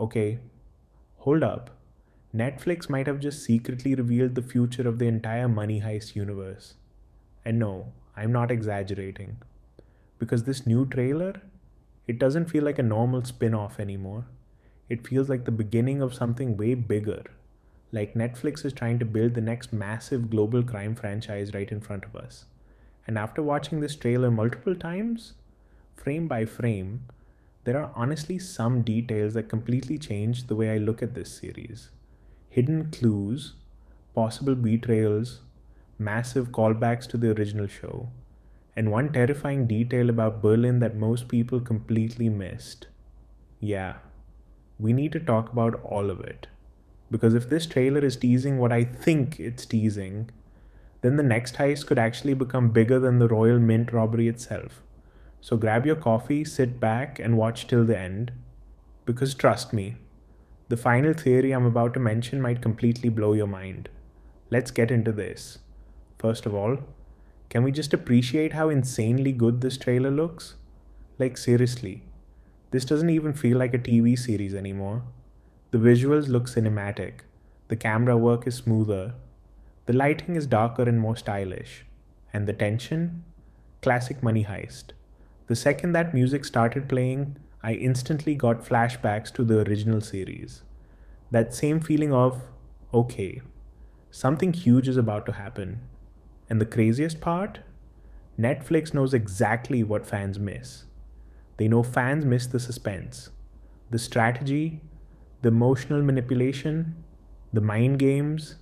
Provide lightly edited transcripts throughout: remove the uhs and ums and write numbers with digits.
Okay, hold up. Netflix might have just secretly revealed the future of the entire Money Heist universe. And no, I'm not exaggerating. Because this new trailer, it doesn't feel like a normal spin off anymore. It feels like the beginning of something way bigger. Like Netflix is trying to build the next massive global crime franchise right in front of us. And after watching this trailer multiple times, frame by frame, there are honestly some details that completely change the way I look at this series. Hidden clues, possible betrayals, massive callbacks to the original show, and one terrifying detail about Berlin that most people completely missed. Yeah, we need to talk about all of it. Because if this trailer is teasing what I think it's teasing, then the next heist could actually become bigger than the Royal Mint robbery itself. So grab your coffee, sit back, and watch till the end. Because trust me, the final theory I'm about to mention might completely blow your mind. Let's get into this. First of all, can we just appreciate how insanely good this trailer looks? Like, seriously, this doesn't even feel like a TV series anymore. The visuals look cinematic, the camera work is smoother, the lighting is darker and more stylish, and the tension? Classic Money Heist. The second that music started playing, I instantly got flashbacks to the original series. That same feeling of, okay, something huge is about to happen. And the craziest part? Netflix knows exactly what fans miss. They know fans miss the suspense, the strategy, the emotional manipulation, the mind games,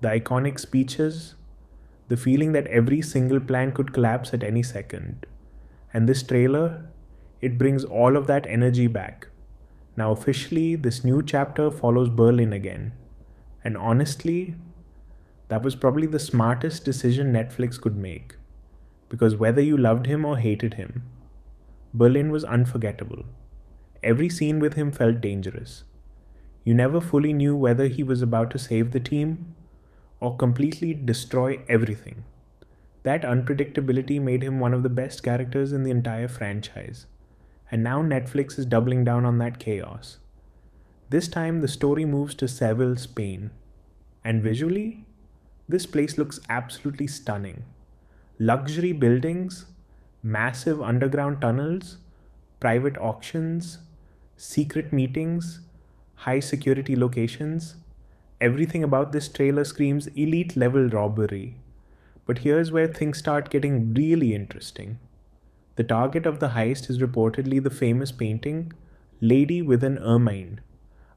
the iconic speeches, the feeling that every single plan could collapse at any second. And this trailer, it brings all of that energy back. Now, officially, this new chapter follows Berlin again. And honestly, that was probably the smartest decision Netflix could make. Because whether you loved him or hated him, Berlin was unforgettable. Every scene with him felt dangerous. You never fully knew whether he was about to save the team or completely destroy everything. That unpredictability made him one of the best characters in the entire franchise. And now Netflix is doubling down on that chaos. This time, the story moves to Seville, Spain. And visually, this place looks absolutely stunning. Luxury buildings, massive underground tunnels, private auctions, secret meetings, high security locations. Everything about this trailer screams elite level robbery. But here's where things start getting really interesting. The target of the heist is reportedly the famous painting Lady with an Ermine,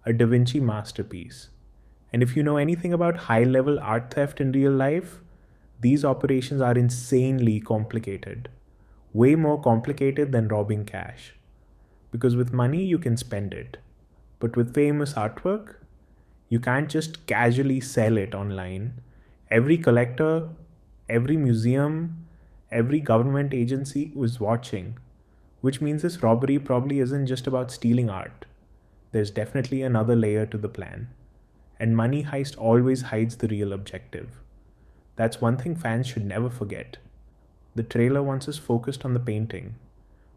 a Da Vinci masterpiece. And if you know anything about high level art theft in real life, these operations are insanely complicated. Way more complicated than robbing cash. Because with money, you can spend it. But with famous artwork, you can't just casually sell it online. Every collector, every museum, every government agency was watching, which means this robbery probably isn't just about stealing art. There's definitely another layer to the plan. And Money Heist always hides the real objective. That's one thing fans should never forget. The trailer wants us focused on the painting,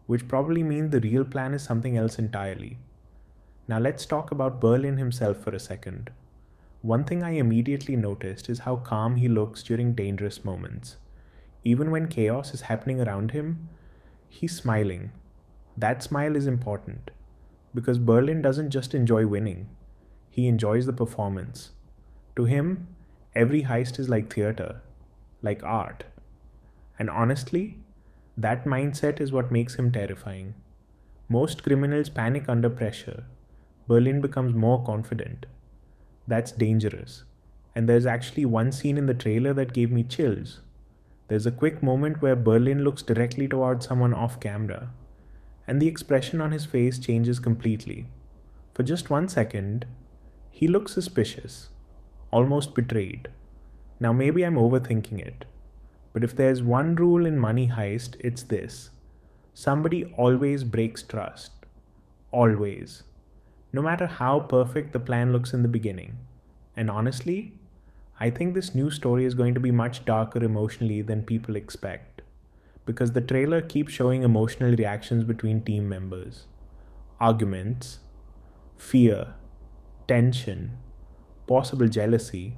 which probably means the real plan is something else entirely. Now let's talk about Berlin himself for a second. One thing I immediately noticed is how calm he looks during dangerous moments. Even when chaos is happening around him, he's smiling. That smile is important because Berlin doesn't just enjoy winning, he enjoys the performance. To him, every heist is like theater, like art. And honestly, that mindset is what makes him terrifying. Most criminals panic under pressure. Berlin becomes more confident. That's dangerous. And there's actually one scene in the trailer that gave me chills. There's a quick moment where Berlin looks directly towards someone off camera, and the expression on his face changes completely. For just 1 second, he looks suspicious, almost betrayed. Now, maybe I'm overthinking it, but if there's one rule in Money Heist, it's this: somebody always breaks trust. Always. No matter how perfect the plan looks in the beginning. And honestly, I think this new story is going to be much darker emotionally than people expect. Because the trailer keeps showing emotional reactions between team members, arguments, fear, tension, possible jealousy.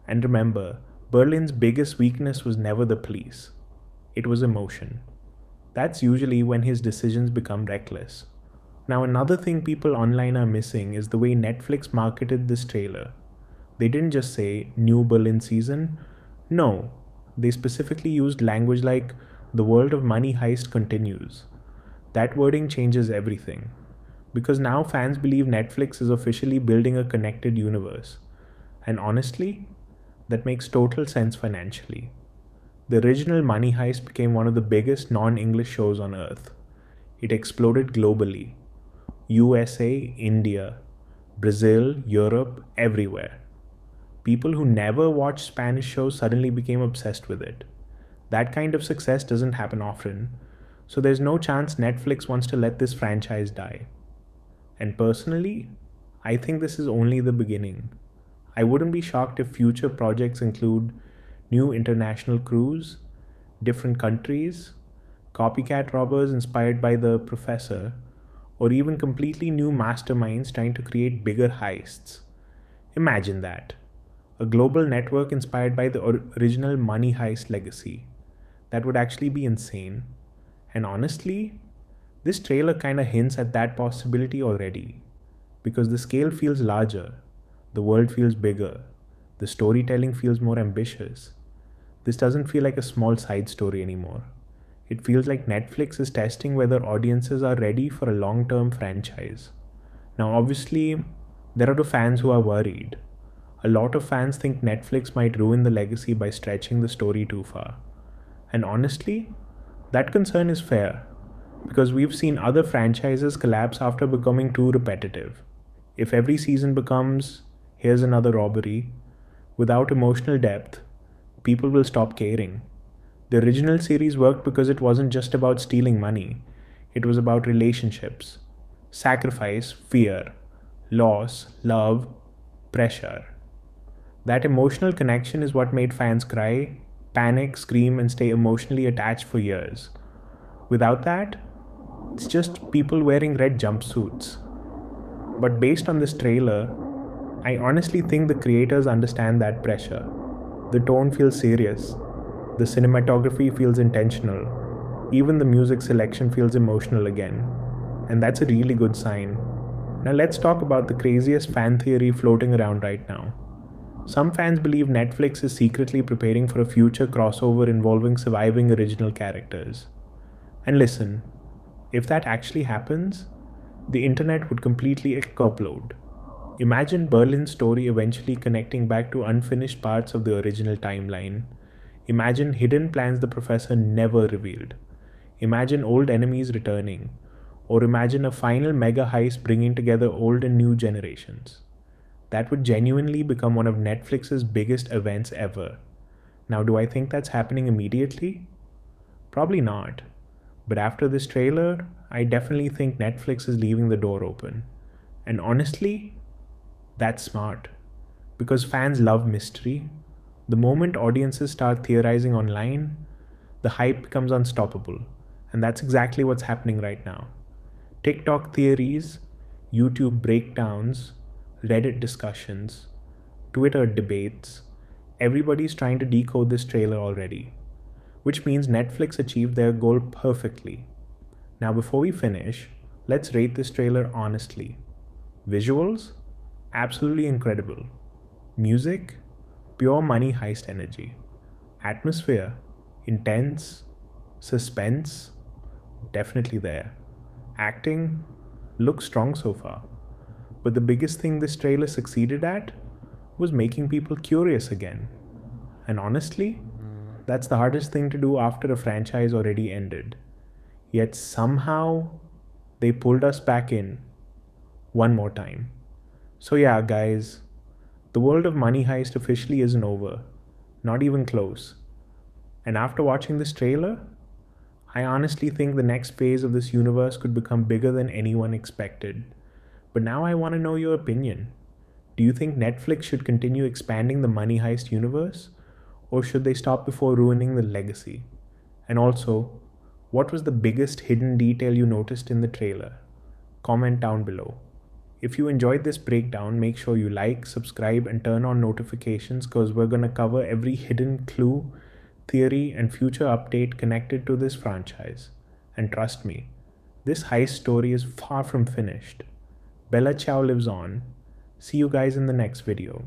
And remember, Berlin's biggest weakness was never the police, it was emotion. That's usually when his decisions become reckless. Now, another thing people online are missing is the way Netflix marketed this trailer. They didn't just say new Berlin season. No, they specifically used language like the world of Money Heist continues. That wording changes everything. Because now fans believe Netflix is officially building a connected universe. And honestly, that makes total sense financially. The original Money Heist became one of the biggest non English shows on earth. It exploded globally USA, India, Brazil, Europe, everywhere. People who never watched Spanish shows suddenly became obsessed with it. That kind of success doesn't happen often, so there's no chance Netflix wants to let this franchise die. And personally, I think this is only the beginning. I wouldn't be shocked if future projects include new international crews, different countries, copycat robbers inspired by the professor, or even completely new masterminds trying to create bigger heists. Imagine that. A global network inspired by the original Money Heist legacy. That would actually be insane. And honestly, this trailer kinda hints at that possibility already. Because the scale feels larger, the world feels bigger, the storytelling feels more ambitious. This doesn't feel like a small side story anymore. It feels like Netflix is testing whether audiences are ready for a long term franchise. Now, obviously, there are the fans who are worried. A lot of fans think Netflix might ruin the legacy by stretching the story too far. And honestly, that concern is fair, because we've seen other franchises collapse after becoming too repetitive. If every season becomes, here's another robbery, without emotional depth, people will stop caring. The original series worked because it wasn't just about stealing money, it was about relationships, sacrifice, fear, loss, love, pressure. That emotional connection is what made fans cry, panic, scream, and stay emotionally attached for years. Without that, it's just people wearing red jumpsuits. But based on this trailer, I honestly think the creators understand that pressure. The tone feels serious, the cinematography feels intentional, even the music selection feels emotional again. And that's a really good sign. Now let's talk about the craziest fan theory floating around right now. Some fans believe Netflix is secretly preparing for a future crossover involving surviving original characters. And listen, if that actually happens, the internet would completely explode. Imagine Berlin's story eventually connecting back to unfinished parts of the original timeline. Imagine hidden plans the professor never revealed. Imagine old enemies returning. Or imagine a final mega heist bringing together old and new generations. That would genuinely become one of Netflix's biggest events ever. Now, do I think that's happening immediately? Probably not. But after this trailer, I definitely think Netflix is leaving the door open. And honestly, that's smart. Because fans love mystery. The moment audiences start theorizing online, the hype becomes unstoppable. And that's exactly what's happening right now. TikTok theories, YouTube breakdowns, Reddit discussions, Twitter debates. Everybody's trying to decode this trailer already, which means Netflix achieved their goal perfectly. Now, before we finish, let's rate this trailer honestly. Visuals? Absolutely incredible. Music? Pure Money Heist energy. Atmosphere? Intense. Suspense? Definitely there. Acting? Looks strong so far. But the biggest thing this trailer succeeded at was making people curious again. And honestly, that's the hardest thing to do after a franchise already ended. Yet somehow they pulled us back in one more time. So, yeah, guys, the world of Money Heist officially isn't over. Not even close. And after watching this trailer, I honestly think the next phase of this universe could become bigger than anyone expected. But now I want to know your opinion. Do you think Netflix should continue expanding the Money Heist universe? Or should they stop before ruining the legacy? And also, what was the biggest hidden detail you noticed in the trailer? Comment down below. If you enjoyed this breakdown, make sure you like, subscribe, and turn on notifications because we're going to cover every hidden clue, theory, and future update connected to this franchise. And trust me, this heist story is far from finished. Bella Ciao lives on. See you guys in the next video.